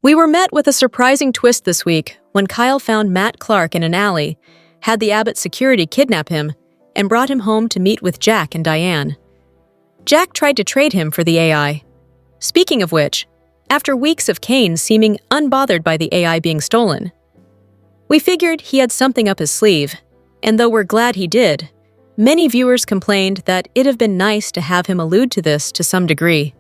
We were met with a surprising twist this week when Kyle found Matt Clark in an alley, had the Abbott security kidnap him, and brought him home to meet with Jack and Diane. Jack tried to trade him for the AI. Speaking of which, after weeks of Cain seeming unbothered by the AI being stolen, we figured he had something up his sleeve, and though we're glad he did, many viewers complained that it'd have been nice to have him allude to this to some degree.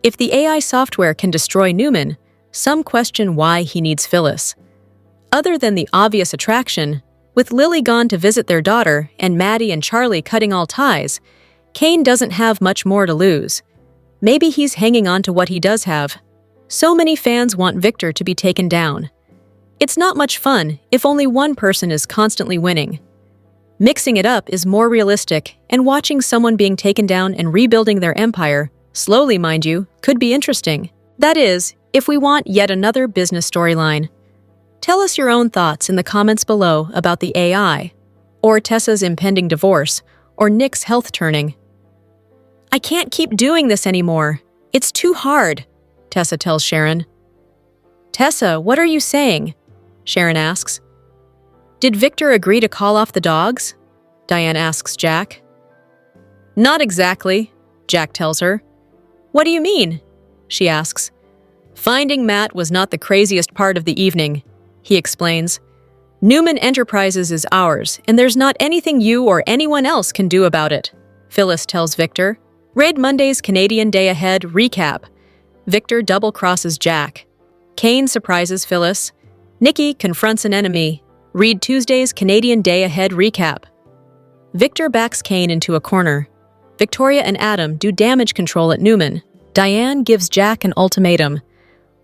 If the AI software can destroy Newman, some question why he needs Phyllis. Other than the obvious attraction, with Lily gone to visit their daughter and Maddie and Charlie cutting all ties, Cain doesn't have much more to lose. Maybe he's hanging on to what he does have. So many fans want Victor to be taken down. It's not much fun if only one person is constantly winning. Mixing it up is more realistic, and watching someone being taken down and rebuilding their empire, slowly mind you, could be interesting. That is, if we want yet another business storyline. Tell us your own thoughts in the comments below about the AI, or Tessa's impending divorce, or Nick's health turning. I can't keep doing this anymore. It's too hard, Tessa tells Sharon. Tessa, what are you saying? Sharon asks. Did Victor agree to call off the dogs? Diane asks Jack. Not exactly, Jack tells her. What do you mean? She asks. Finding Matt was not the craziest part of the evening, he explains. Newman Enterprises is ours, and there's not anything you or anyone else can do about it, Phyllis tells Victor. Read Monday's Canadian Day Ahead recap. Victor double-crosses Jack. Cain surprises Phyllis. Nikki confronts an enemy. Read Tuesday's Canadian Day Ahead recap. Victor backs Cain into a corner. Victoria and Adam do damage control at Newman. Diane gives Jack an ultimatum.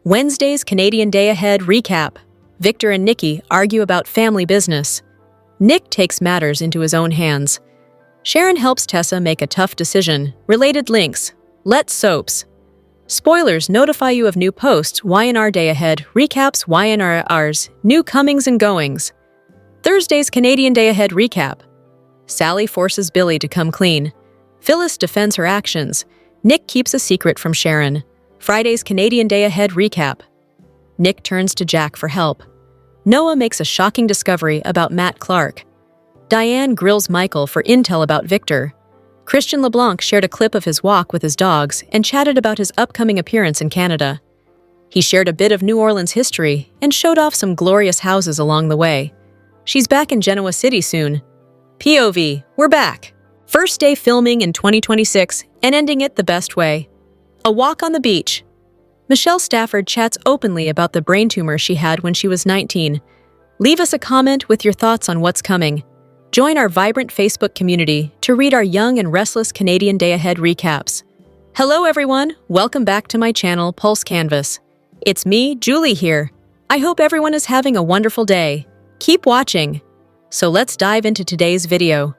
Wednesday's Canadian Day Ahead recap. Victor and Nikki argue about family business. Nick takes matters into his own hands. Sharon helps Tessa make a tough decision. Related links. Let's soaps. Spoilers notify you of new posts. YNR Day Ahead recaps YNR's new comings and goings. Thursday's Canadian Day Ahead recap. Sally forces Billy to come clean. Phyllis defends her actions. Nick keeps a secret from Sharon. Friday's Canadian Day Ahead recap. Nick turns to Jack for help. Noah makes a shocking discovery about Matt Clark. Diane grills Michael for intel about Victor. Christian LeBlanc shared a clip of his walk with his dogs and chatted about his upcoming appearance in Canada. He shared a bit of New Orleans history and showed off some glorious houses along the way. She's back in Genoa City soon. POV, we're back. First day filming in 2026 and ending it the best way. A walk on the beach. Michelle Stafford chats openly about the brain tumor she had when she was 19. Leave us a comment with your thoughts on what's coming. Join our vibrant Facebook community to read our young and restless Canadian Day Ahead recaps. Hello everyone, welcome back to my channel, Pulse Canvas. It's me, Julie here. I hope everyone is having a wonderful day. Keep watching. So let's dive into today's video.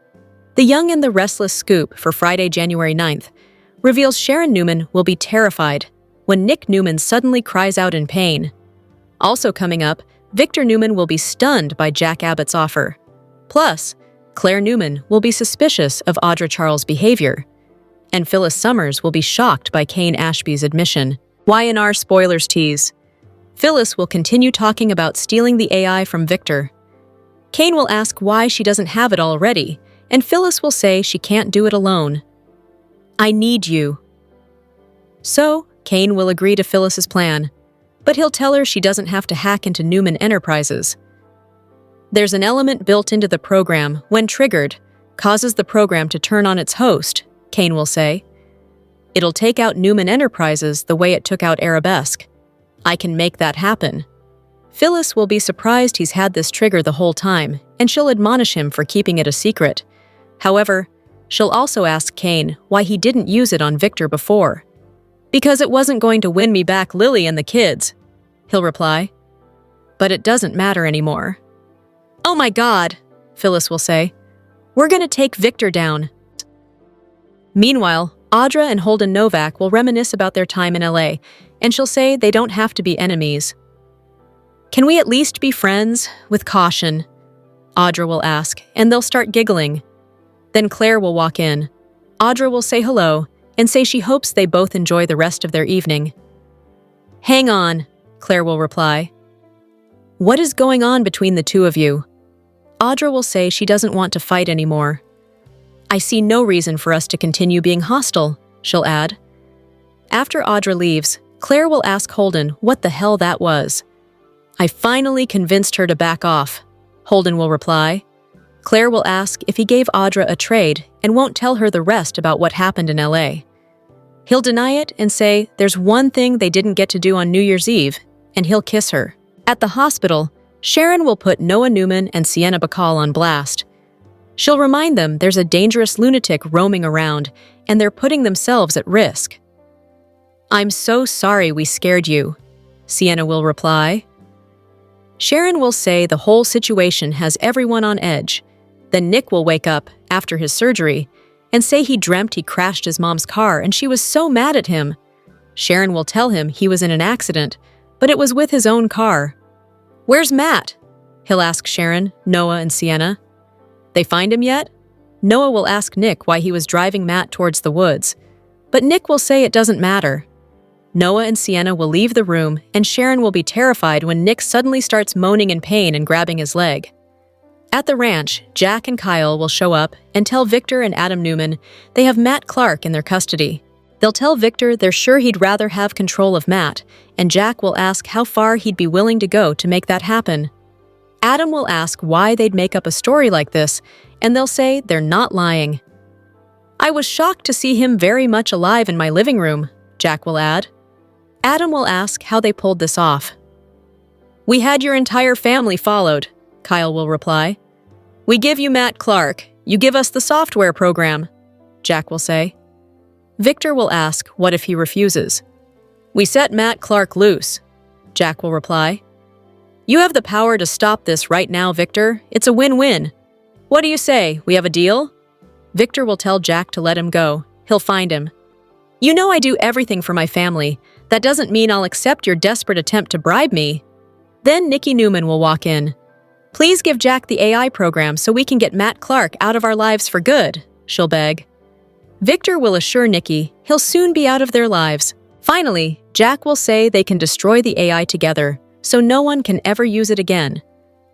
The Young and the Restless scoop for Friday, January 9th, reveals Sharon Newman will be terrified when Nick Newman suddenly cries out in pain. Also coming up, Victor Newman will be stunned by Jack Abbott's offer. Plus, Claire Newman will be suspicious of Audra Charles' behavior. And Phyllis Summers will be shocked by Cain Ashby's admission. YNR spoilers tease. Phyllis will continue talking about stealing the AI from Victor. Cain will ask why she doesn't have it already, and Phyllis will say she can't do it alone. I need you. So, Cain will agree to Phyllis's plan, but he'll tell her she doesn't have to hack into Newman Enterprises. There's an element built into the program, when triggered, causes the program to turn on its host, Cain will say. It'll take out Newman Enterprises the way it took out Arabesque. I can make that happen. Phyllis will be surprised he's had this trigger the whole time, and she'll admonish him for keeping it a secret. However, she'll also ask Cain why he didn't use it on Victor before. Because it wasn't going to win me back Lily and the kids, he'll reply. But it doesn't matter anymore. Oh my God, Phyllis will say. We're gonna take Victor down. Meanwhile, Audra and Holden Novak will reminisce about their time in LA, and she'll say they don't have to be enemies. Can we at least be friends? With caution, Audra will ask, and they'll start giggling. Then Claire will walk in. Audra will say hello and say she hopes they both enjoy the rest of their evening. Hang on, Claire will reply. What is going on between the two of you? Audra will say she doesn't want to fight anymore. I see no reason for us to continue being hostile, she'll add. After Audra leaves, Claire will ask Holden what the hell that was. I finally convinced her to back off, Holden will reply. Claire will ask if he gave Audra a trade and won't tell her the rest about what happened in LA. He'll deny it and say there's one thing they didn't get to do on New Year's Eve, and he'll kiss her. At the hospital, Sharon will put Noah Newman and Sienna Bacall on blast. She'll remind them there's a dangerous lunatic roaming around and they're putting themselves at risk. I'm so sorry we scared you, Sienna will reply. Sharon will say the whole situation has everyone on edge. Then Nick will wake up after his surgery and say he dreamt he crashed his mom's car and she was so mad at him. Sharon will tell him he was in an accident, but it was with his own car. Where's Matt? He'll ask Sharon, Noah, and Sienna. They find him yet? Noah will ask Nick why he was driving Matt towards the woods, but Nick will say it doesn't matter. Noah and Sienna will leave the room, and Sharon will be terrified when Nick suddenly starts moaning in pain and grabbing his leg. At the ranch, Jack and Kyle will show up and tell Victor and Adam Newman they have Matt Clark in their custody. They'll tell Victor they're sure he'd rather have control of Matt, and Jack will ask how far he'd be willing to go to make that happen. Adam will ask why they'd make up a story like this, and they'll say they're not lying. I was shocked to see him very much alive in my living room, Jack will add. Adam will ask how they pulled this off. We had your entire family followed, Kyle will reply. We give you Matt Clark, you give us the software program, Jack will say. Victor will ask what if he refuses. We set Matt Clark loose, Jack will reply. You have the power to stop this right now, Victor. It's a win-win. What do you say, we have a deal? Victor will tell Jack to let him go. He'll find him. You know I do everything for my family. That doesn't mean I'll accept your desperate attempt to bribe me. Then Nikki Newman will walk in. Please give Jack the AI program so we can get Matt Clark out of our lives for good, she'll beg. Victor will assure Nikki he'll soon be out of their lives. Finally, Jack will say they can destroy the AI together, so no one can ever use it again.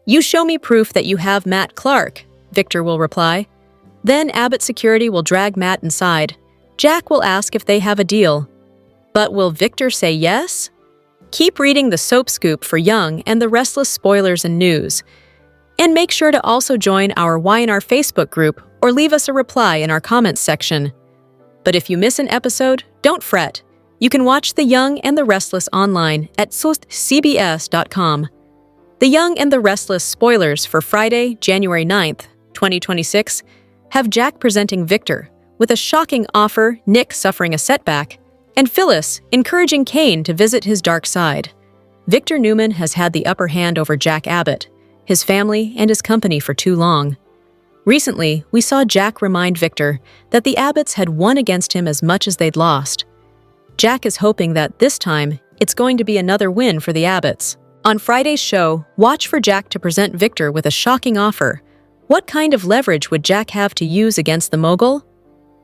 You show me proof that you have Matt Clark, Victor will reply. Then Abbott Security will drag Matt inside. Jack will ask if they have a deal. But will Victor say yes? Keep reading the Soap Scoop for Young and the Restless spoilers and news. And make sure to also join our Y&R Facebook group or leave us a reply in our comments section. But if you miss an episode, don't fret. You can watch The Young and the Restless online at cbs.com. The Young and the Restless spoilers for Friday, January 9th, 2026, have Jack presenting Victor with a shocking offer, Nick suffering a setback, and Phyllis encouraging Cain to visit his dark side. Victor Newman has had the upper hand over Jack Abbott, his family, and his company for too long. Recently, we saw Jack remind Victor that the Abbotts had won against him as much as they'd lost. Jack is hoping that this time, it's going to be another win for the Abbotts. On Friday's show, watch for Jack to present Victor with a shocking offer. What kind of leverage would Jack have to use against the mogul?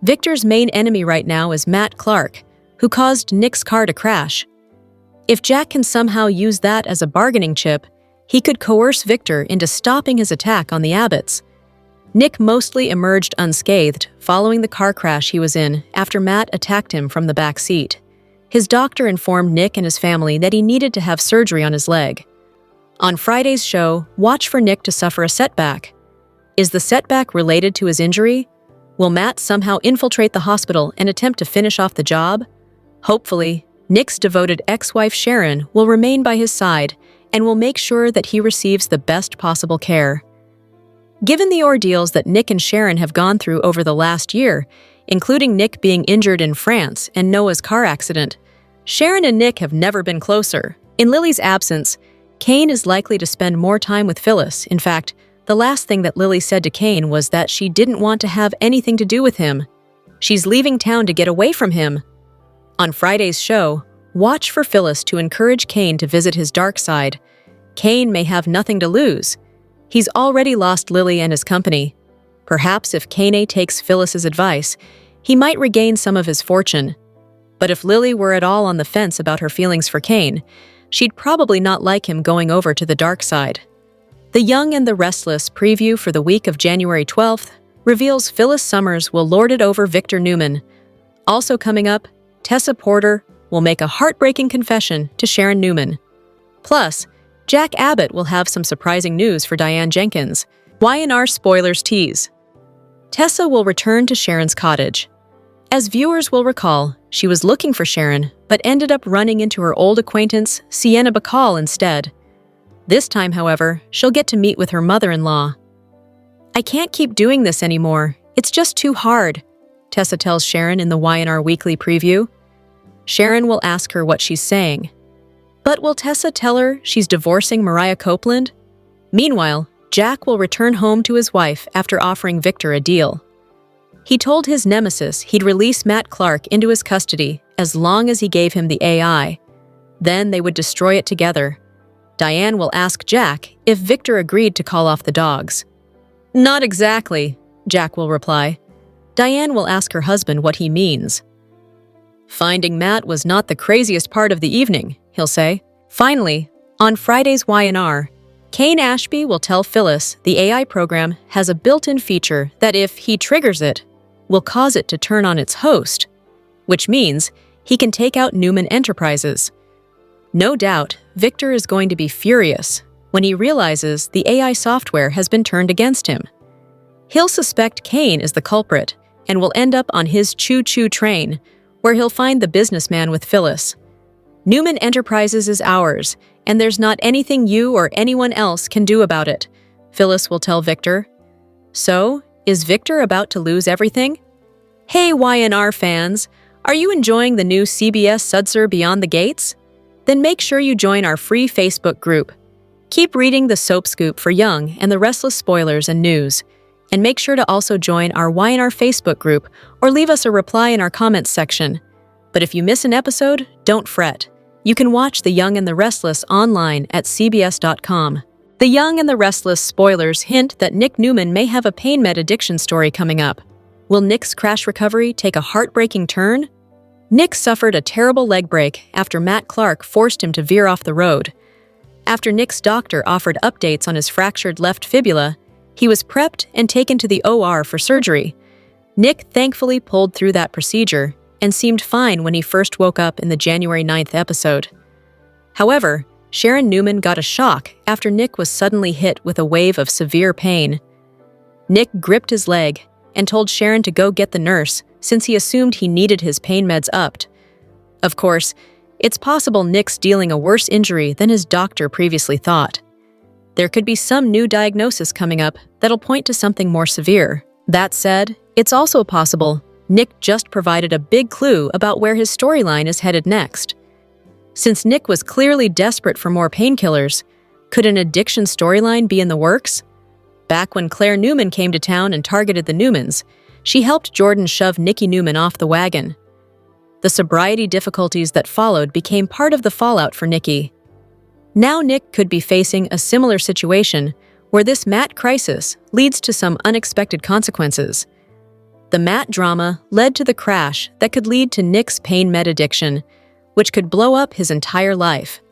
Victor's main enemy right now is Matt Clark, who caused Nick's car to crash. If Jack can somehow use that as a bargaining chip, he could coerce Victor into stopping his attack on the Abbotts. Nick mostly emerged unscathed following the car crash he was in after Matt attacked him from the back seat. His doctor informed Nick and his family that he needed to have surgery on his leg. On Friday's show, watch for Nick to suffer a setback. Is the setback related to his injury? Will Matt somehow infiltrate the hospital and attempt to finish off the job? Hopefully, Nick's devoted ex-wife Sharon will remain by his side and will make sure that he receives the best possible care. Given the ordeals that Nick and Sharon have gone through over the last year, including Nick being injured in France and Noah's car accident, Sharon and Nick have never been closer. In Lily's absence, Cain is likely to spend more time with Phyllis. In fact, the last thing that Lily said to Cain was that she didn't want to have anything to do with him. She's leaving town to get away from him. On Friday's show, watch for Phyllis to encourage Cain to visit his dark side. Cain may have nothing to lose. He's already lost Lily and his company. Perhaps if Cain takes Phyllis's advice, he might regain some of his fortune. But if Lily were at all on the fence about her feelings for Cain, she'd probably not like him going over to the dark side. The Young and the Restless preview for the week of January 12th reveals Phyllis Summers will lord it over Victor Newman. Also coming up, Tessa Porter will make a heartbreaking confession to Sharon Newman. Plus, Jack Abbott will have some surprising news for Diane Jenkins. Y&R spoilers tease. Tessa will return to Sharon's cottage. As viewers will recall, she was looking for Sharon, but ended up running into her old acquaintance, Sienna Bacall, instead. This time, however, she'll get to meet with her mother-in-law. "I can't keep doing this anymore. It's just too hard," Tessa tells Sharon in the Y&R Weekly preview. Sharon will ask her what she's saying. But will Tessa tell her she's divorcing Mariah Copeland? Meanwhile, Jack will return home to his wife after offering Victor a deal. He told his nemesis he'd release Matt Clark into his custody as long as he gave him the AI. Then they would destroy it together. Diane will ask Jack if Victor agreed to call off the dogs. "Not exactly," Jack will reply. Diane will ask her husband what he means. "Finding Matt was not the craziest part of the evening," he'll say. Finally, on Friday's Y&R, Cain Ashby will tell Phyllis the AI program has a built-in feature that if he triggers it, will cause it to turn on its host, which means he can take out Newman Enterprises. No doubt, Victor is going to be furious when he realizes the AI software has been turned against him. He'll suspect Cain is the culprit and will end up on his choo-choo train, where he'll find the businessman with Phyllis. "Newman Enterprises is ours, and there's not anything you or anyone else can do about it," Phyllis will tell Victor. So, is Victor about to lose everything? Hey Y&R fans, are you enjoying the new CBS Sudser Beyond the Gates? Then make sure you join our free Facebook group. Keep reading the Soap Scoop for Young and the Restless spoilers and news. And make sure to also join our Y&R Facebook group or leave us a reply in our comments section. But if you miss an episode, don't fret. You can watch The Young and the Restless online at cbs.com. The Young and the Restless spoilers hint that Nick Newman may have a pain med addiction story coming up. Will Nick's crash recovery take a heartbreaking turn? Nick suffered a terrible leg break after Matt Clark forced him to veer off the road. After Nick's doctor offered updates on his fractured left fibula, he was prepped and taken to the OR for surgery. Nick thankfully pulled through that procedure and seemed fine when he first woke up in the January 9th episode. However, Sharon Newman got a shock after Nick was suddenly hit with a wave of severe pain. Nick gripped his leg and told Sharon to go get the nurse since he assumed he needed his pain meds upped. Of course, it's possible Nick's dealing a worse injury than his doctor previously thought. There could be some new diagnosis coming up that'll point to something more severe. That said, it's also possible Nick just provided a big clue about where his storyline is headed next. Since Nick was clearly desperate for more painkillers, could an addiction storyline be in the works? Back when Claire Newman came to town and targeted the Newmans, she helped Jordan shove Nikki Newman off the wagon. The sobriety difficulties that followed became part of the fallout for Nikki. Now Nick could be facing a similar situation where this Matt crisis leads to some unexpected consequences. The Matt drama led to the crash that could lead to Nick's pain med addiction, which could blow up his entire life.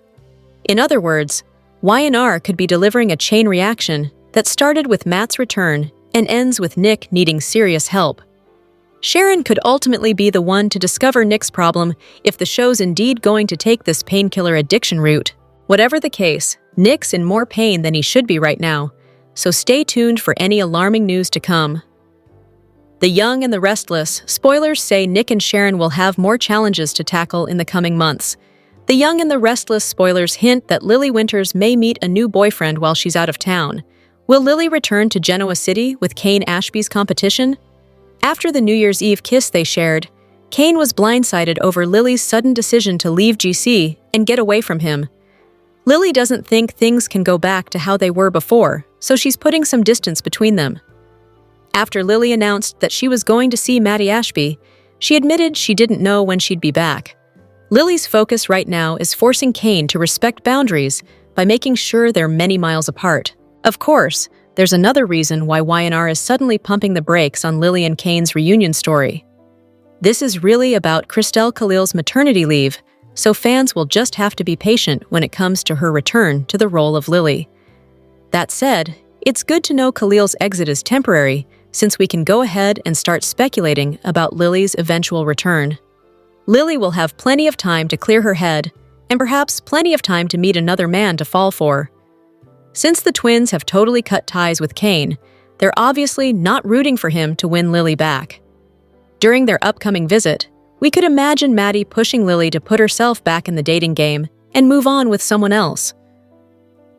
In other words, Y&R could be delivering a chain reaction that started with Matt's return and ends with Nick needing serious help. Sharon could ultimately be the one to discover Nick's problem if the show's indeed going to take this painkiller addiction route. Whatever the case, Nick's in more pain than he should be right now, so stay tuned for any alarming news to come. The Young and the Restless spoilers say Nick and Sharon will have more challenges to tackle in the coming months. The Young and the Restless spoilers hint that Lily Winters may meet a new boyfriend while she's out of town. Will Lily return to Genoa City with Cain Ashby's competition? After the New Year's Eve kiss they shared, Cain was blindsided over Lily's sudden decision to leave GC and get away from him. Lily doesn't think things can go back to how they were before, so she's putting some distance between them. After Lily announced that she was going to see Matty Ashby, she admitted she didn't know when she'd be back. Lily's focus right now is forcing Cain to respect boundaries by making sure they're many miles apart. Of course, there's another reason why Y&R is suddenly pumping the brakes on Lily and Cain's reunion story. This is really about Christelle Khalil's maternity leave, so fans will just have to be patient when it comes to her return to the role of Lily. That said, it's good to know Khalil's exit is temporary, since we can go ahead and start speculating about Lily's eventual return. Lily will have plenty of time to clear her head, and perhaps plenty of time to meet another man to fall for. Since the twins have totally cut ties with Cain, they're obviously not rooting for him to win Lily back. During their upcoming visit, we could imagine Maddie pushing Lily to put herself back in the dating game and move on with someone else.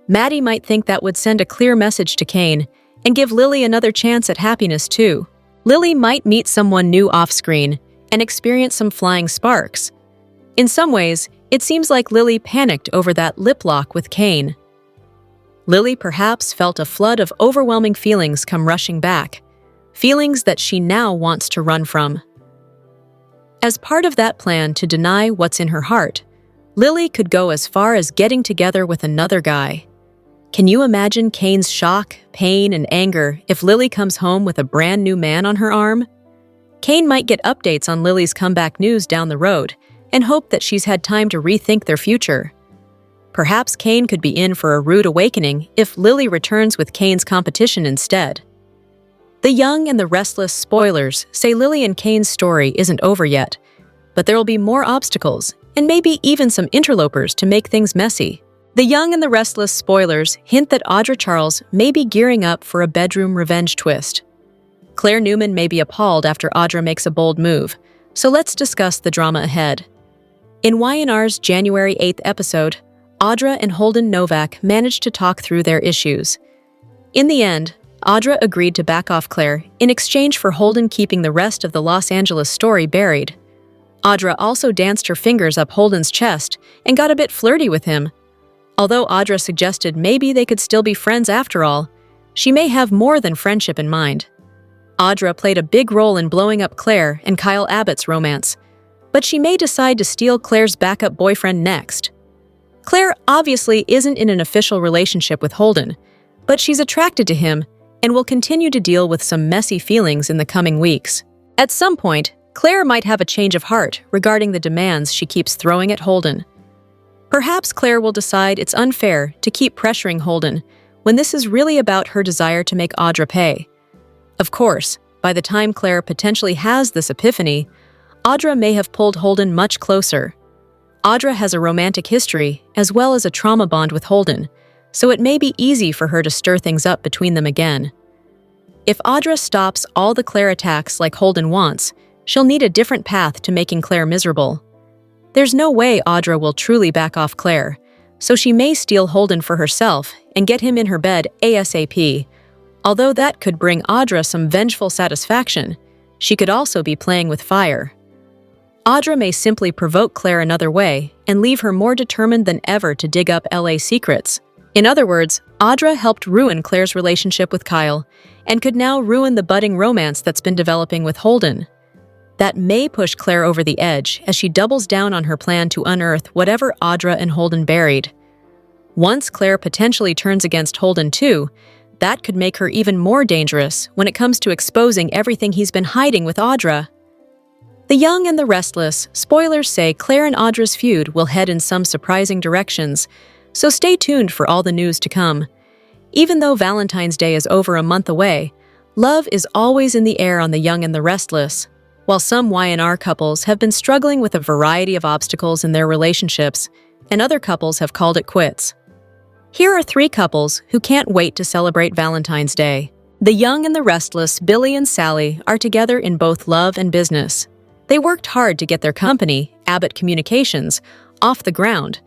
Maddie might think that would send a clear message to Cain and give Lily another chance at happiness too. Lily might meet someone new off-screen and experience some flying sparks. In some ways, it seems like Lily panicked over that lip lock with Cain. Lily perhaps felt a flood of overwhelming feelings come rushing back, feelings that she now wants to run from. As part of that plan to deny what's in her heart, Lily could go as far as getting together with another guy. Can you imagine Cain's shock, pain, and anger if Lily comes home with a brand new man on her arm? Cain might get updates on Lily's comeback news down the road and hope that she's had time to rethink their future. Perhaps Cain could be in for a rude awakening if Lily returns with Cain's competition instead. The Young and the Restless spoilers say Lily and Cain's story isn't over yet, but there will be more obstacles and maybe even some interlopers to make things messy. The Young and the Restless spoilers hint that Audra Charles may be gearing up for a bedroom revenge twist. Claire Newman may be appalled after Audra makes a bold move, so let's discuss the drama ahead. In Y&R's January 8th episode, Audra and Holden Novak managed to talk through their issues. In the end, Audra agreed to back off Claire in exchange for Holden keeping the rest of the Los Angeles story buried. Audra also danced her fingers up Holden's chest and got a bit flirty with him. Although Audra suggested maybe they could still be friends after all, she may have more than friendship in mind. Audra played a big role in blowing up Claire and Kyle Abbott's romance, but she may decide to steal Claire's backup boyfriend next. Claire obviously isn't in an official relationship with Holden, but she's attracted to him and will continue to deal with some messy feelings in the coming weeks. At some point, Claire might have a change of heart regarding the demands she keeps throwing at Holden. Perhaps Claire will decide it's unfair to keep pressuring Holden when this is really about her desire to make Audra pay. Of course, by the time Claire potentially has this epiphany, Audra may have pulled Holden much closer. Audra has a romantic history as well as a trauma bond with Holden, so it may be easy for her to stir things up between them again. If Audra stops all the Claire attacks like Holden wants, she'll need a different path to making Claire miserable. There's no way Audra will truly back off Claire, so she may steal Holden for herself and get him in her bed ASAP. Although that could bring Audra some vengeful satisfaction, she could also be playing with fire. Audra may simply provoke Claire another way and leave her more determined than ever to dig up LA secrets. In other words, Audra helped ruin Claire's relationship with Kyle and could now ruin the budding romance that's been developing with Holden. That may push Claire over the edge as she doubles down on her plan to unearth whatever Audra and Holden buried. Once Claire potentially turns against Holden too, that could make her even more dangerous when it comes to exposing everything he's been hiding with Audra. The Young and the Restless spoilers say Claire and Audra's feud will head in some surprising directions, so stay tuned for all the news to come. Even though Valentine's Day is over a month away, love is always in the air on The Young and the Restless. While some Y&R couples have been struggling with a variety of obstacles in their relationships, and other couples have called it quits. Here are 3 couples who can't wait to celebrate Valentine's Day. The Young and the Restless, Billy and Sally, are together in both love and business. They worked hard to get their company, Abbott Communications, off the ground,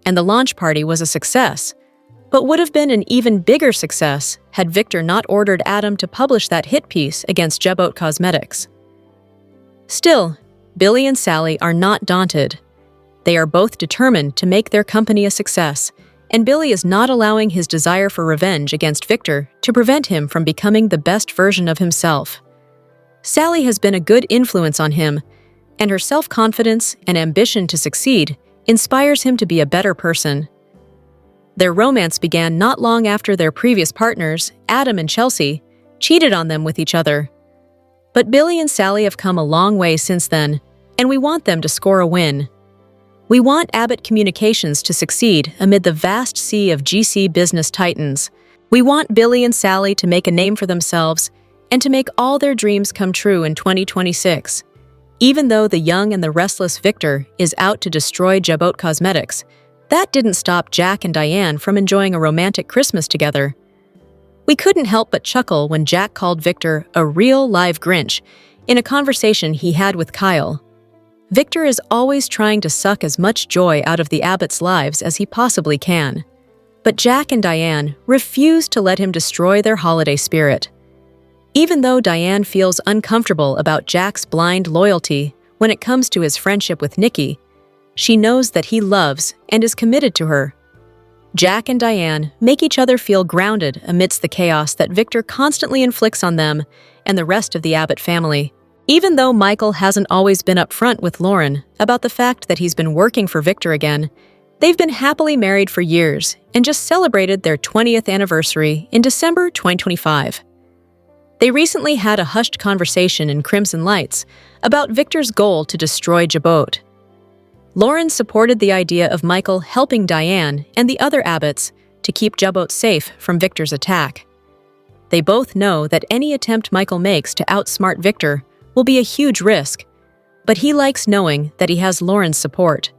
and the launch party was a success, but would have been an even bigger success had Victor not ordered Adam to publish that hit piece against Jebot Cosmetics. Still, Billy and Sally are not daunted. They are both determined to make their company a success, and Billy is not allowing his desire for revenge against Victor to prevent him from becoming the best version of himself. Sally has been a good influence on him, and her self-confidence and ambition to succeed inspires him to be a better person. Their romance began not long after their previous partners, Adam and Chelsea, cheated on them with each other. But Billy and Sally have come a long way since then, and we want them to score a win. We want Abbott Communications to succeed amid the vast sea of GC business titans. We want Billy and Sally to make a name for themselves and to make all their dreams come true in 2026. Even though the young and the restless Victor is out to destroy Jabot Cosmetics, that didn't stop Jack and Diane from enjoying a romantic Christmas together. We couldn't help but chuckle when Jack called Victor a real live Grinch in a conversation he had with Kyle. Victor is always trying to suck as much joy out of the Abbotts' lives as he possibly can. But Jack and Diane refuse to let him destroy their holiday spirit. Even though Diane feels uncomfortable about Jack's blind loyalty when it comes to his friendship with Nikki, she knows that he loves and is committed to her. Jack and Diane make each other feel grounded amidst the chaos that Victor constantly inflicts on them and the rest of the Abbott family. Even though Michael hasn't always been upfront with Lauren about the fact that he's been working for Victor again, they've been happily married for years and just celebrated their 20th anniversary in December 2025. They recently had a hushed conversation in Crimson Lights about Victor's goal to destroy Jabot. Lauren supported the idea of Michael helping Diane and the other Abbotts to keep Jabot safe from Victor's attack. They both know that any attempt Michael makes to outsmart Victor will be a huge risk, but he likes knowing that he has Lauren's support.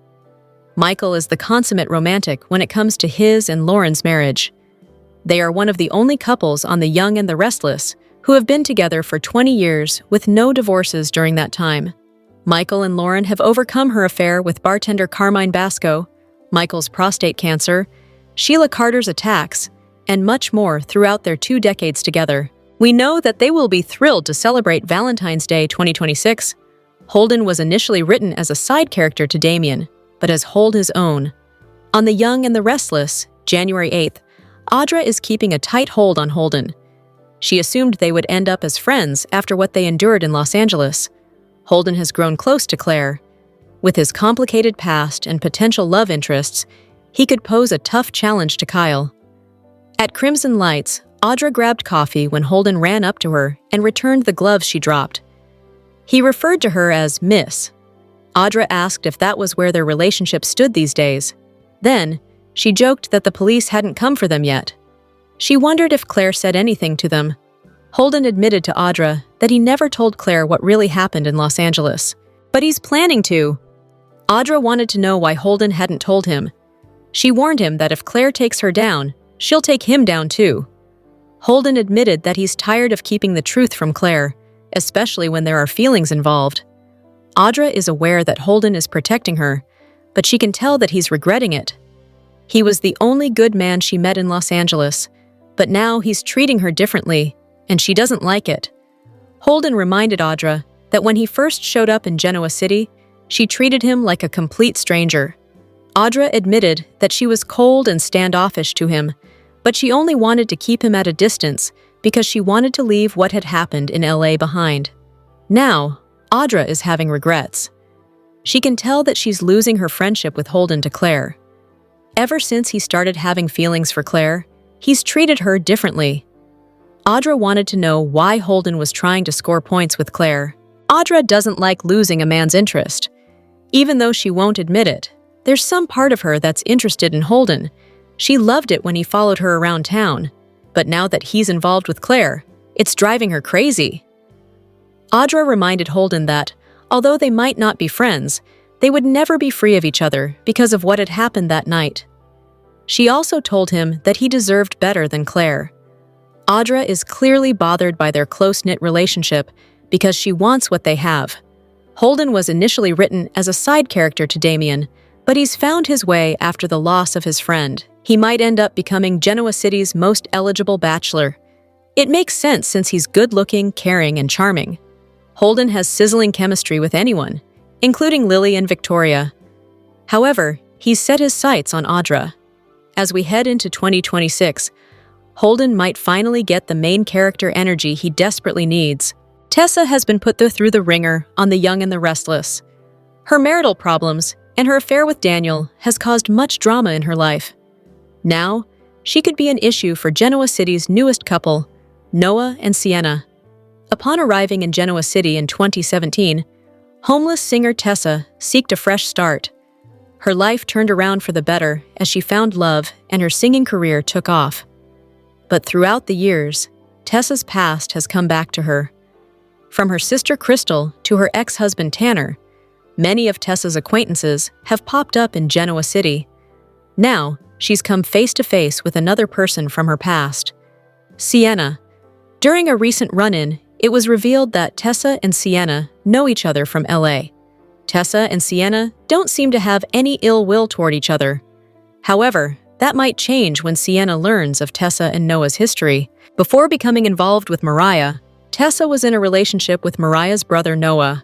Michael is the consummate romantic when it comes to his and Lauren's marriage. They are one of the only couples on The Young and the Restless who have been together for 20 years with no divorces during that time. Michael and Lauren have overcome her affair with bartender Carmine Basco, Michael's prostate cancer, Sheila Carter's attacks, and much more throughout their 2 decades together. We know that they will be thrilled to celebrate Valentine's Day 2026. Holden was initially written as a side character to Damien, but has held his own. On The Young and the Restless, January 8th, Audra is keeping a tight hold on Holden. She assumed they would end up as friends after what they endured in Los Angeles. Holden has grown close to Claire. With his complicated past and potential love interests, he could pose a tough challenge to Kyle. At Crimson Lights, Audra grabbed coffee when Holden ran up to her and returned the gloves she dropped. He referred to her as Miss. Audra asked if that was where their relationship stood these days. Then, she joked that the police hadn't come for them yet. She wondered if Claire said anything to them. Holden admitted to Audra that he never told Claire what really happened in Los Angeles, but he's planning to. Audra wanted to know why Holden hadn't told him. She warned him that if Claire takes her down, she'll take him down too. Holden admitted that he's tired of keeping the truth from Claire, especially when there are feelings involved. Audra is aware that Holden is protecting her, but she can tell that he's regretting it. He was the only good man she met in Los Angeles, but now he's treating her differently, and she doesn't like it. Holden reminded Audra that when he first showed up in Genoa City, she treated him like a complete stranger. Audra admitted that she was cold and standoffish to him, but she only wanted to keep him at a distance because she wanted to leave what had happened in LA behind. Now, Audra is having regrets. She can tell that she's losing her friendship with Holden to Claire. Ever since he started having feelings for Claire, he's treated her differently. Audra wanted to know why Holden was trying to score points with Claire. Audra doesn't like losing a man's interest. Even though she won't admit it, there's some part of her that's interested in Holden. She loved it when he followed her around town, but now that he's involved with Claire, it's driving her crazy. Audra reminded Holden that, although they might not be friends, they would never be free of each other because of what had happened that night. She also told him that he deserved better than Claire. Audra is clearly bothered by their close-knit relationship because she wants what they have. Holden was initially written as a side character to Damien, but he's found his way after the loss of his friend. He might end up becoming Genoa City's most eligible bachelor. It makes sense since he's good-looking, caring, and charming. Holden has sizzling chemistry with anyone, including Lily and Victoria. However, he's set his sights on Audra. As we head into 2026, Holden might finally get the main character energy he desperately needs. Tessa has been put through the ringer on The Young and the Restless. Her marital problems and her affair with Daniel has caused much drama in her life. Now, she could be an issue for Genoa City's newest couple, Noah and Sienna. Upon arriving in Genoa City in 2017, homeless singer Tessa seeked a fresh start. Her life turned around for the better as she found love and her singing career took off. But throughout the years, Tessa's past has come back to her. From her sister Crystal to her ex-husband Tanner, many of Tessa's acquaintances have popped up in Genoa City. Now, she's come face to face with another person from her past, Sienna. During a recent run-in, it was revealed that Tessa and Sienna know each other from LA. Tessa and Sienna don't seem to have any ill will toward each other. However, that might change when Sienna learns of Tessa and Noah's history. Before becoming involved with Mariah, Tessa was in a relationship with Mariah's brother Noah.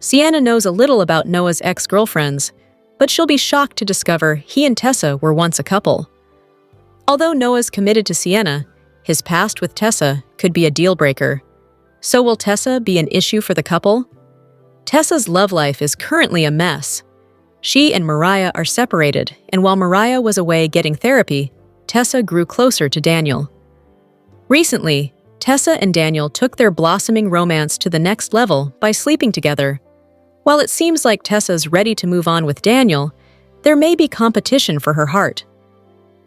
Sienna knows a little about Noah's ex-girlfriends, but she'll be shocked to discover he and Tessa were once a couple. Although Noah's committed to Sienna, his past with Tessa could be a deal-breaker. So will Tessa be an issue for the couple? Tessa's love life is currently a mess. She and Mariah are separated, and while Mariah was away getting therapy, Tessa grew closer to Daniel. Recently, Tessa and Daniel took their blossoming romance to the next level by sleeping together. While it seems like Tessa's ready to move on with Daniel, there may be competition for her heart.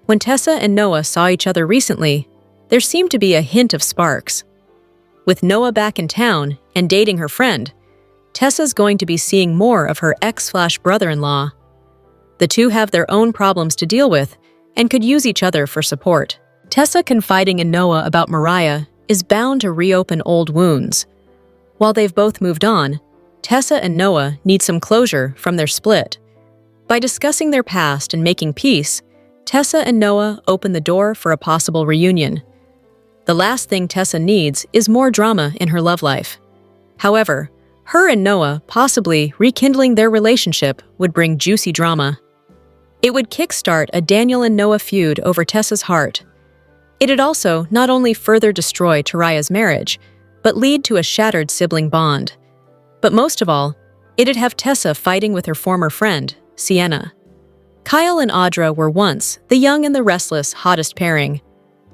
When Tessa and Noah saw each other recently, there seemed to be a hint of sparks. With Noah back in town and dating her friend, Tessa's going to be seeing more of her ex/brother-in-law. The two have their own problems to deal with and could use each other for support. Tessa confiding in Noah about Mariah is bound to reopen old wounds. While they've both moved on, Tessa and Noah need some closure from their split. By discussing their past and making peace, Tessa and Noah open the door for a possible reunion. The last thing Tessa needs is more drama in her love life. However, her and Noah possibly rekindling their relationship would bring juicy drama. It would kickstart a Daniel and Noah feud over Tessa's heart. It'd also not only further destroy Taraya's marriage, but lead to a shattered sibling bond. But most of all, it'd have Tessa fighting with her former friend, Sienna. Kyle and Audra were once the young and the restless hottest pairing,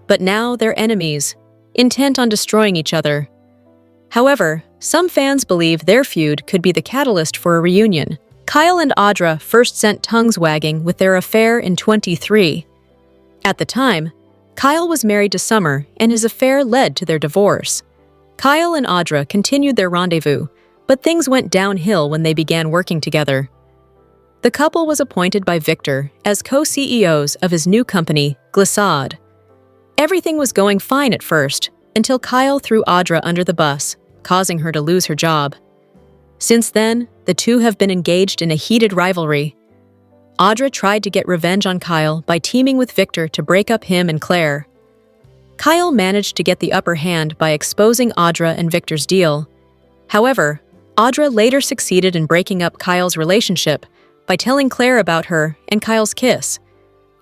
but now they're enemies, intent on destroying each other. However, some fans believe their feud could be the catalyst for a reunion. Kyle and Audra first sent tongues wagging with their affair in 2023. At the time, Kyle was married to Summer and his affair led to their divorce. Kyle and Audra continued their rendezvous, but things went downhill when they began working together. The couple was appointed by Victor as co-CEOs of his new company, Glissade. Everything was going fine at first, until Kyle threw Audra under the bus, causing her to lose her job. Since then, the two have been engaged in a heated rivalry. Audra tried to get revenge on Kyle by teaming with Victor to break up him and Claire. Kyle managed to get the upper hand by exposing Audra and Victor's deal. However, Audra later succeeded in breaking up Kyle's relationship by telling Claire about her and Kyle's kiss.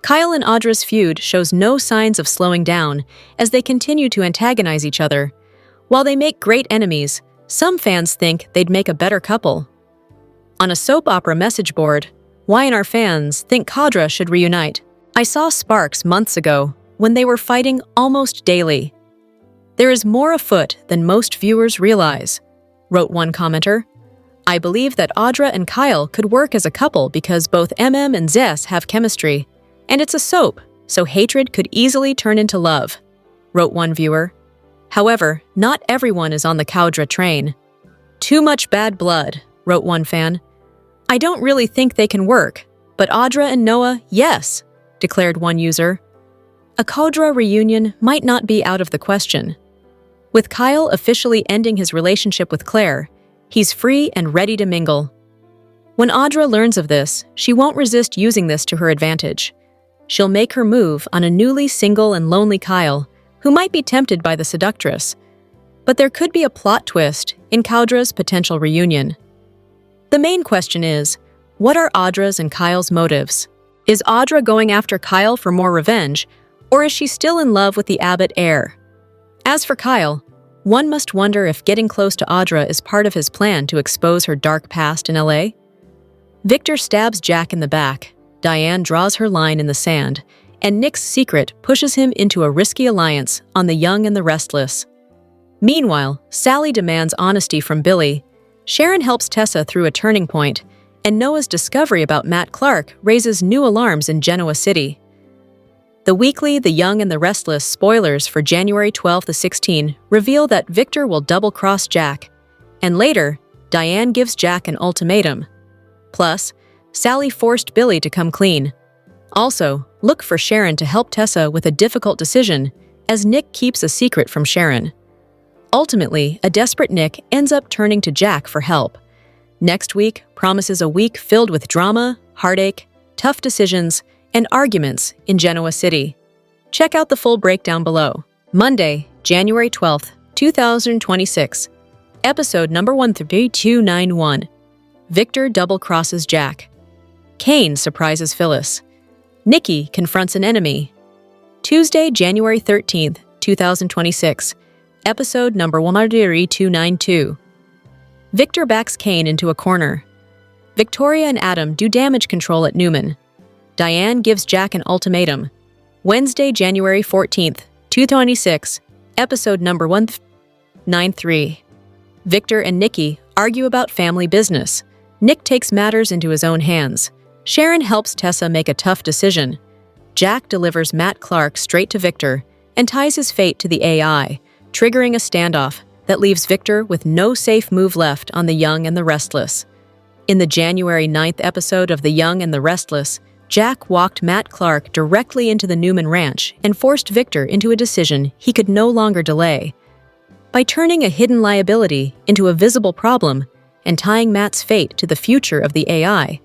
Kyle and Audra's feud shows no signs of slowing down as they continue to antagonize each other. While they make great enemies, some fans think they'd make a better couple. On a soap opera message board, Y&R fans think Audra should reunite. I saw sparks months ago when they were fighting almost daily. There is more afoot than most viewers realize, wrote one commenter. I believe that Audra and Kyle could work as a couple because both MM and Zess have chemistry, and it's a soap, so hatred could easily turn into love, wrote one viewer. However, not everyone is on the Audra train. Too much bad blood, wrote one fan. I don't really think they can work, but Audra and Noah, yes, declared one user. A Audra reunion might not be out of the question. With Kyle officially ending his relationship with Claire, he's free and ready to mingle. When Audra learns of this, she won't resist using this to her advantage. She'll make her move on a newly single and lonely Kyle, who might be tempted by the seductress. But there could be a plot twist in Audra's potential reunion. The main question is, what are Audra's and Kyle's motives? Is Audra going after Kyle for more revenge, or is she still in love with the Abbott heir? As for Kyle, one must wonder if getting close to Audra is part of his plan to expose her dark past in LA. Victor stabs Jack in the back, Diane draws her line in the sand, and Nick's secret pushes him into a risky alliance on the young and the restless. Meanwhile, Sally demands honesty from Billy, Sharon helps Tessa through a turning point, and Noah's discovery about Matt Clark raises new alarms in Genoa City. The weekly The Young and the Restless spoilers for January 12 to 16 reveal that Victor will double-cross Jack, and later, Diane gives Jack an ultimatum. Plus, Sally forced Billy to come clean. Also, look for Sharon to help Tessa with a difficult decision, as Nick keeps a secret from Sharon. Ultimately, a desperate Nick ends up turning to Jack for help. Next week promises a week filled with drama, heartache, tough decisions, and arguments in Genoa City. Check out the full breakdown below. Monday, January 12, 2026. Episode number 13291. Victor double-crosses Jack. Cain surprises Phyllis. Nikki confronts an enemy. Tuesday, January 13th, 2026. Episode number 13292. Victor backs Cain into a corner. Victoria and Adam do damage control at Newman. Diane gives Jack an ultimatum. Wednesday, January 14th, 2026. Episode number 193. Victor and Nikki argue about family business. Nick takes matters into his own hands. Sharon helps Tessa make a tough decision. Jack delivers Matt Clark straight to Victor and ties his fate to the AI, triggering a standoff that leaves Victor with no safe move left on The Young and the Restless. In the January 9th episode of The Young and the Restless, Jack walked Matt Clark directly into the Newman Ranch and forced Victor into a decision he could no longer delay. By turning a hidden liability into a visible problem and tying Matt's fate to the future of the AI,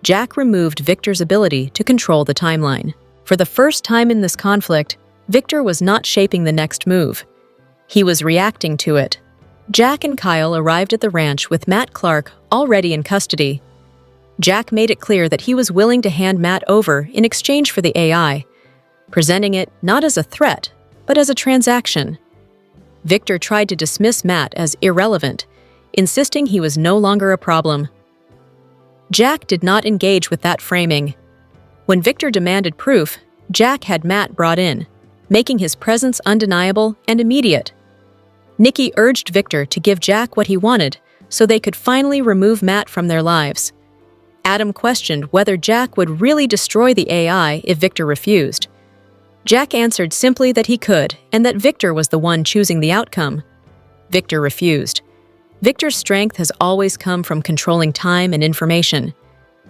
Jack removed Victor's ability to control the timeline. For the first time in this conflict, Victor was not shaping the next move. He was reacting to it. Jack and Kyle arrived at the ranch with Matt Clark already in custody. Jack made it clear that he was willing to hand Matt over in exchange for the AI, presenting it not as a threat, but as a transaction. Victor tried to dismiss Matt as irrelevant, insisting he was no longer a problem. Jack did not engage with that framing. When Victor demanded proof, Jack had Matt brought in, making his presence undeniable and immediate. Nikki urged Victor to give Jack what he wanted so they could finally remove Matt from their lives. Adam questioned whether Jack would really destroy the AI if Victor refused. Jack answered simply that he could and that Victor was the one choosing the outcome. Victor refused. Victor's strength has always come from controlling time and information.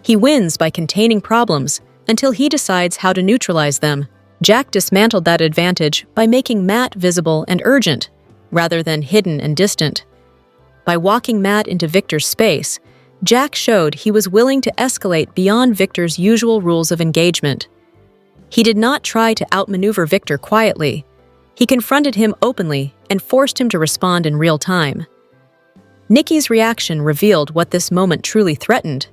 He wins by containing problems until he decides how to neutralize them. Jack dismantled that advantage by making Matt visible and urgent, rather than hidden and distant. By walking Matt into Victor's space, Jack showed he was willing to escalate beyond Victor's usual rules of engagement. He did not try to outmaneuver Victor quietly. He confronted him openly and forced him to respond in real time. Nikki's reaction revealed what this moment truly threatened.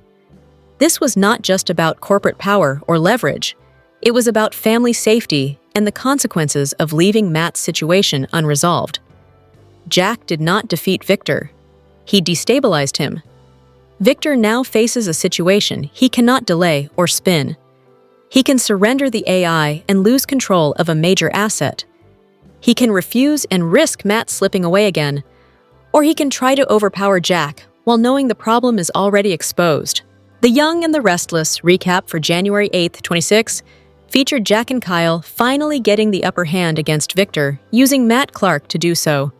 This was not just about corporate power or leverage. It was about family safety and the consequences of leaving Matt's situation unresolved. Jack did not defeat Victor. He destabilized him. Victor now faces a situation he cannot delay or spin. He can surrender the AI and lose control of a major asset. He can refuse and risk Matt slipping away again, or he can try to overpower Jack while knowing the problem is already exposed. The Young and the Restless recap for January 8th, 26 featured Jack and Kyle finally getting the upper hand against Victor, using Matt Clark to do so.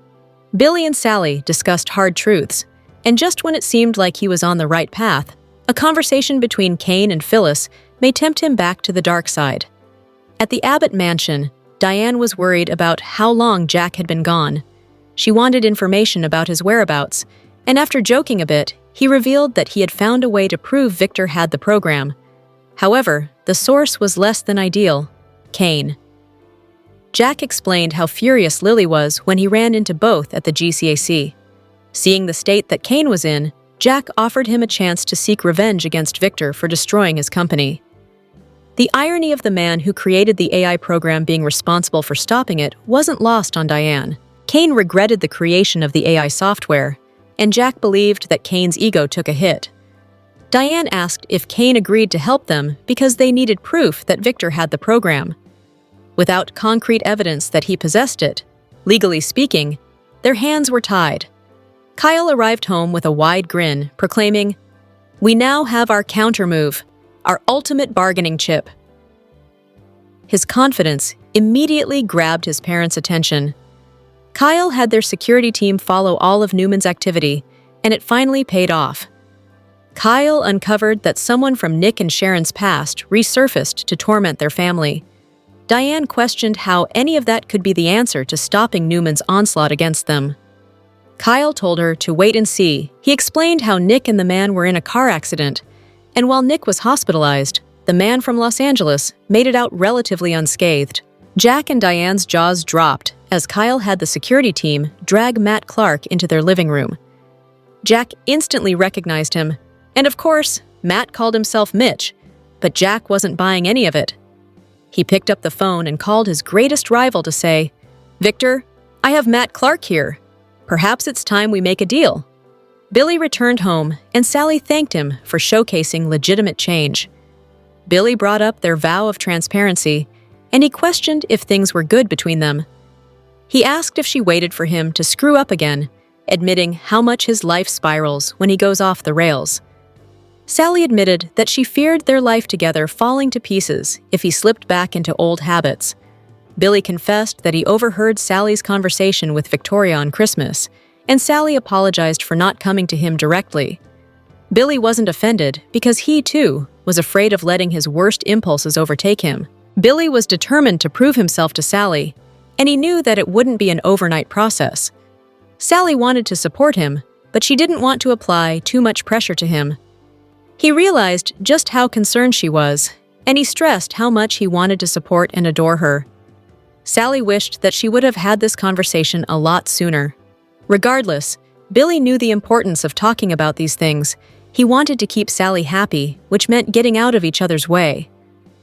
Billy and Sally discussed hard truths, and just when it seemed like he was on the right path, a conversation between Cain and Phyllis may tempt him back to the dark side. At the Abbott mansion, Diane was worried about how long Jack had been gone. She wanted information about his whereabouts, and after joking a bit, he revealed that he had found a way to prove Victor had the program. However, the source was less than ideal: Cain. Jack explained how furious Lily was when he ran into both at the GCAC. Seeing the state that Cain was in, Jack offered him a chance to seek revenge against Victor for destroying his company. The irony of the man who created the AI program being responsible for stopping it wasn't lost on Diane. Cain regretted the creation of the AI software, and Jack believed that Cain's ego took a hit. Diane asked if Cain agreed to help them because they needed proof that Victor had the program. Without concrete evidence that he possessed it, legally speaking, their hands were tied. Kyle arrived home with a wide grin, proclaiming, We now have our countermove, our ultimate bargaining chip. His confidence immediately grabbed his parents' attention. Kyle had their security team follow all of Newman's activity, and it finally paid off. Kyle uncovered that someone from Nick and Sharon's past resurfaced to torment their family. Diane questioned how any of that could be the answer to stopping Newman's onslaught against them. Kyle told her to wait and see. He explained how Nick and the man were in a car accident, and while Nick was hospitalized, the man from Los Angeles made it out relatively unscathed. Jack and Diane's jaws dropped as Kyle had the security team drag Matt Clark into their living room. Jack instantly recognized him, and of course, Matt called himself Mitch, but Jack wasn't buying any of it. He picked up the phone and called his greatest rival to say, "Victor, I have Matt Clark here. Perhaps it's time we make a deal." Billy returned home, and Sally thanked him for showcasing legitimate change. Billy brought up their vow of transparency, and he questioned if things were good between them. He asked if she waited for him to screw up again, admitting how much his life spirals when he goes off the rails. Sally admitted that she feared their life together falling to pieces if he slipped back into old habits. Billy confessed that he overheard Sally's conversation with Victoria on Christmas, and Sally apologized for not coming to him directly. Billy wasn't offended because he, too, was afraid of letting his worst impulses overtake him. Billy was determined to prove himself to Sally, and he knew that it wouldn't be an overnight process. Sally wanted to support him, but she didn't want to apply too much pressure to him. He realized just how concerned she was, and he stressed how much he wanted to support and adore her. Sally wished that she would have had this conversation a lot sooner. Regardless, Billy knew the importance of talking about these things. He wanted to keep Sally happy, which meant getting out of each other's way.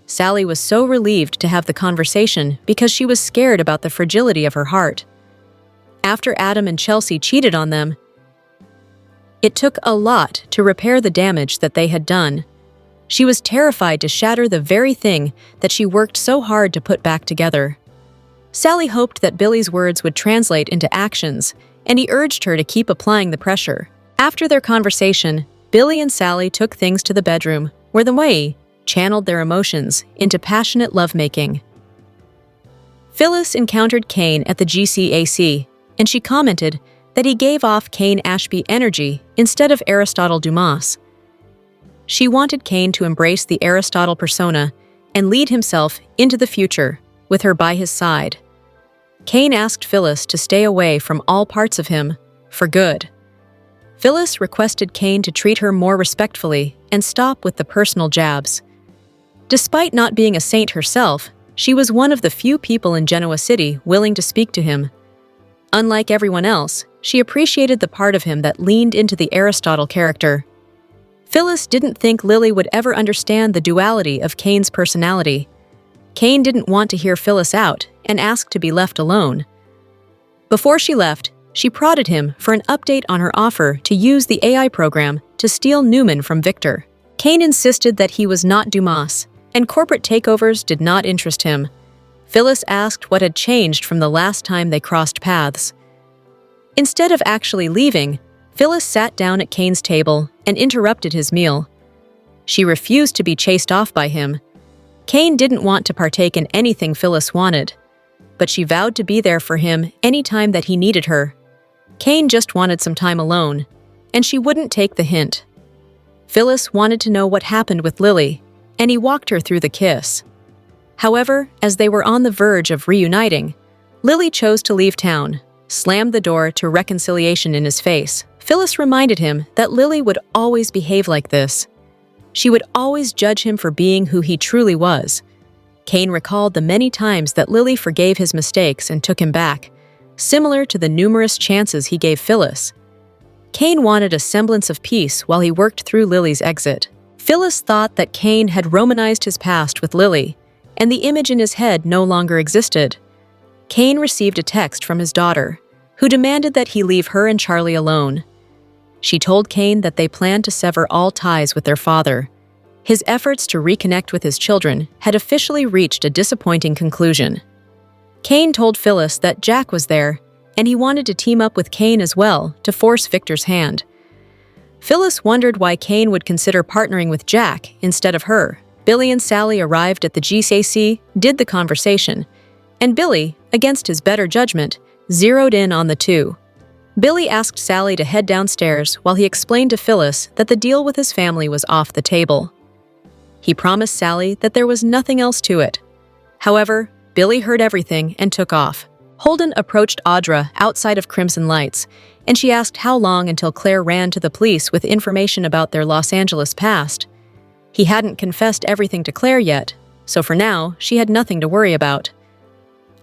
Sally was so relieved to have the conversation because she was scared about the fragility of her heart. After Adam and Chelsea cheated on them, it took a lot to repair the damage that they had done. She was terrified to shatter the very thing that she worked so hard to put back together. Sally hoped that Billy's words would translate into actions, and he urged her to keep applying the pressure. After their conversation, Billy and Sally took things to the bedroom, where they channeled their emotions into passionate lovemaking. Phyllis encountered Cain at the GCAC, and she commented that he gave off Cain Ashby energy instead of Aristotle Dumas. She wanted Cain to embrace the Aristotle persona and lead himself into the future with her by his side. Cain asked Phyllis to stay away from all parts of him, for good. Phyllis requested Cain to treat her more respectfully and stop with the personal jabs. Despite not being a saint herself, she was one of the few people in Genoa City willing to speak to him. Unlike everyone else, she appreciated the part of him that leaned into the Aristotle character. Phyllis didn't think Lily would ever understand the duality of Cain's personality. Cain didn't want to hear Phyllis out and asked to be left alone. Before she left, she prodded him for an update on her offer to use the AI program to steal Newman from Victor. Cain insisted that he was not Dumas, and corporate takeovers did not interest him. Phyllis asked what had changed from the last time they crossed paths. Instead of actually leaving, Phyllis sat down at Cain's table and interrupted his meal. She refused to be chased off by him. Cain didn't want to partake in anything Phyllis wanted, but she vowed to be there for him any time that he needed her. Cain just wanted some time alone, and she wouldn't take the hint. Phyllis wanted to know what happened with Lily, and he walked her through the kiss. However, as they were on the verge of reuniting, Lily chose to leave town, slammed the door to reconciliation in his face. Phyllis reminded him that Lily would always behave like this. She would always judge him for being who he truly was. Cain recalled the many times that Lily forgave his mistakes and took him back, similar to the numerous chances he gave Phyllis. Cain wanted a semblance of peace while he worked through Lily's exit. Phyllis thought that Cain had romanized his past with Lily, and the image in his head no longer existed. Cain received a text from his daughter, who demanded that he leave her and Charlie alone. She told Cain that they planned to sever all ties with their father. His efforts to reconnect with his children had officially reached a disappointing conclusion. Cain told Phyllis that Jack was there, and he wanted to team up with Cain as well to force Victor's hand. Phyllis wondered why Cain would consider partnering with Jack instead of her. Billy and Sally arrived at the GCC, did the conversation, and Billy, against his better judgment, zeroed in on the two. Billy asked Sally to head downstairs while he explained to Phyllis that the deal with his family was off the table. He promised Sally that there was nothing else to it. However, Billy heard everything and took off. Holden approached Audra outside of Crimson Lights, and she asked how long until Clare ran to the police with information about their Los Angeles past. He hadn't confessed everything to Clare yet, so for now, she had nothing to worry about.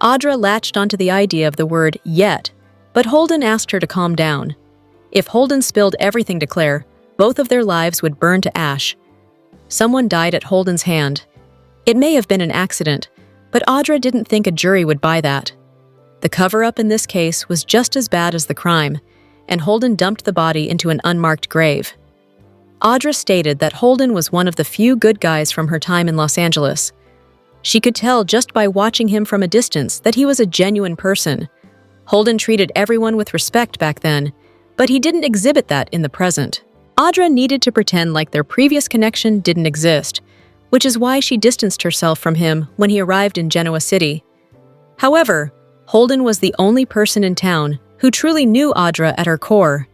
Audra latched onto the idea of the word yet, but Holden asked her to calm down. If Holden spilled everything to Clare, both of their lives would burn to ash. Someone died at Holden's hand. It may have been an accident, but Audra didn't think a jury would buy that. The cover-up in this case was just as bad as the crime, and Holden dumped the body into an unmarked grave. Audra stated that Holden was one of the few good guys from her time in Los Angeles. She could tell just by watching him from a distance that he was a genuine person. Holden treated everyone with respect back then, but he didn't exhibit that in the present. Audra needed to pretend like their previous connection didn't exist, which is why she distanced herself from him when he arrived in Genoa City. However, Holden was the only person in town who truly knew Audra at her core.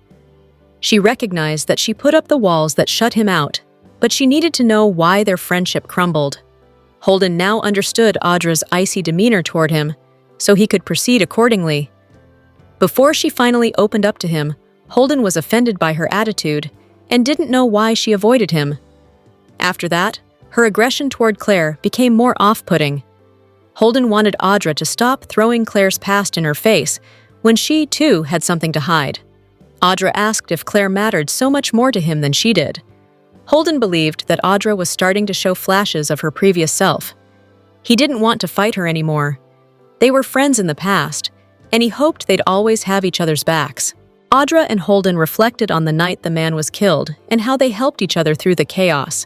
She recognized that she put up the walls that shut him out, but she needed to know why their friendship crumbled. Holden now understood Audra's icy demeanor toward him, so he could proceed accordingly. Before she finally opened up to him, Holden was offended by her attitude and didn't know why she avoided him. After that, her aggression toward Clare became more off-putting. Holden wanted Audra to stop throwing Clare's past in her face when she, too, had something to hide. Audra asked if Clare mattered so much more to him than she did. Holden believed that Audra was starting to show flashes of her previous self. He didn't want to fight her anymore. They were friends in the past, and he hoped they'd always have each other's backs. Audra and Holden reflected on the night the man was killed and how they helped each other through the chaos.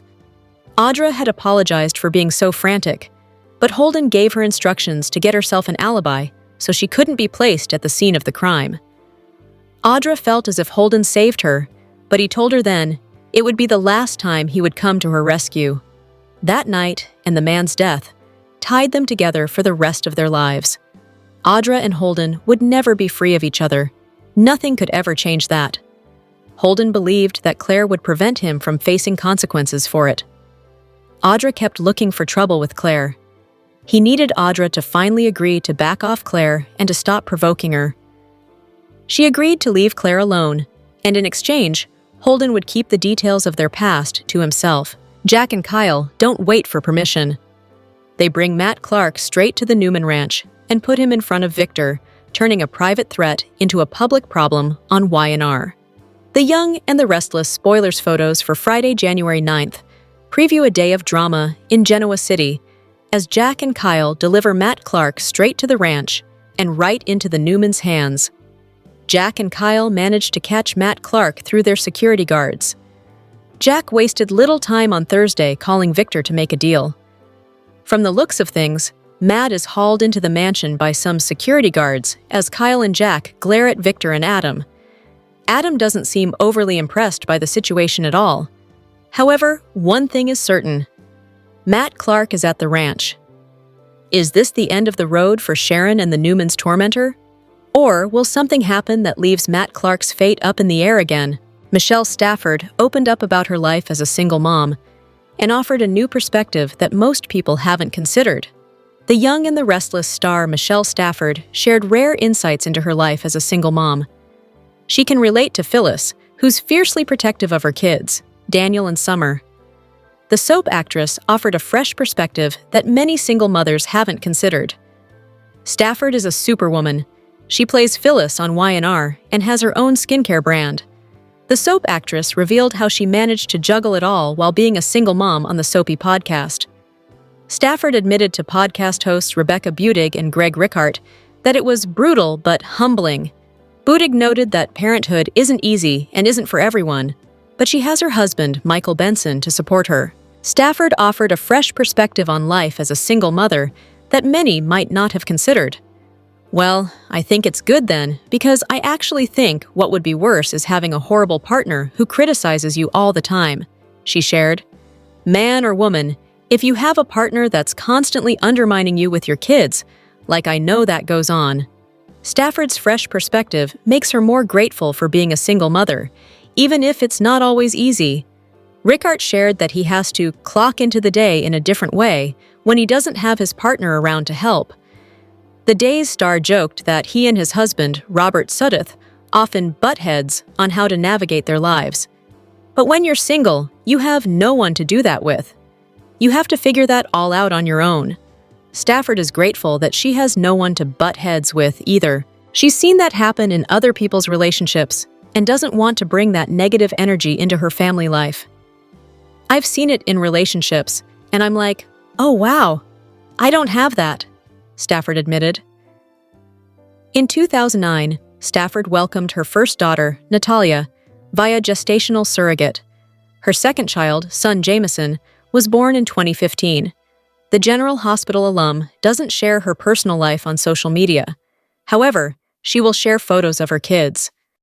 Audra had apologized for being so frantic, but Holden gave her instructions to get herself an alibi so she couldn't be placed at the scene of the crime. Audra felt as if Holden saved her, but he told her then it would be the last time he would come to her rescue. That night and the man's death tied them together for the rest of their lives. Audra and Holden would never be free of each other. Nothing could ever change that. Holden believed that Clare would prevent him from facing consequences for it. Audra kept looking for trouble with Clare. He needed Audra to finally agree to back off Clare and to stop provoking her. She agreed to leave Clare alone, and in exchange, Holden would keep the details of their past to himself. Jack and Kyle don't wait for permission. They bring Matt Clark straight to the Newman Ranch and put him in front of Victor, turning a private threat into a public problem on Y&R. The Young and the Restless spoilers photos for Friday, January 9th preview a day of drama in Genoa City as Jack and Kyle deliver Matt Clark straight to the ranch and right into the Newmans' hands. Jack and Kyle managed to catch Matt Clark through their security guards. Jack wasted little time on Thursday calling Victor to make a deal. From the looks of things, Matt is hauled into the mansion by some security guards as Kyle and Jack glare at Victor and Adam. Adam doesn't seem overly impressed by the situation at all. However, one thing is certain. Matt Clark is at the ranch. Is this the end of the road for Sharon and the Newmans' tormentor? Or will something happen that leaves Matt Clark's fate up in the air again? Michelle Stafford opened up about her life as a single mom and offered a new perspective that most people haven't considered. The Young and the Restless star Michelle Stafford shared rare insights into her life as a single mom. She can relate to Phyllis, who's fiercely protective of her kids, Daniel and Summer. The soap actress offered a fresh perspective that many single mothers haven't considered. Stafford is a superwoman. She plays Phyllis on Y&R and has her own skincare brand. The soap actress revealed how she managed to juggle it all while being a single mom on the Soapy podcast. Stafford admitted to podcast hosts Rebecca Budig and Greg Rickhart that it was brutal but humbling. Budig noted that parenthood isn't easy and isn't for everyone, but she has her husband, Michael Benson, to support her. Stafford offered a fresh perspective on life as a single mother that many might not have considered. Well, I think it's good then, because I actually think what would be worse is having a horrible partner who criticizes you all the time, she shared. Man or woman, if you have a partner that's constantly undermining you with your kids, like I know that goes on. Stafford's fresh perspective makes her more grateful for being a single mother, even if it's not always easy. Rickard shared that he has to clock into the day in a different way when he doesn't have his partner around to help. The Day's star joked that he and his husband, Robert Sudduth, often butt heads on how to navigate their lives. But when you're single, you have no one to do that with. You have to figure that all out on your own. Stafford is grateful that she has no one to butt heads with either. She's seen that happen in other people's relationships and doesn't want to bring that negative energy into her family life. I've seen it in relationships, and I'm like, oh wow, I don't have that, Stafford admitted. In 2009, Stafford welcomed her first daughter, Natalia, via gestational surrogate. Her second child, son Jameson, was born in 2015. The General Hospital alum doesn't share her personal life on social media. However, she will share photos of her kids.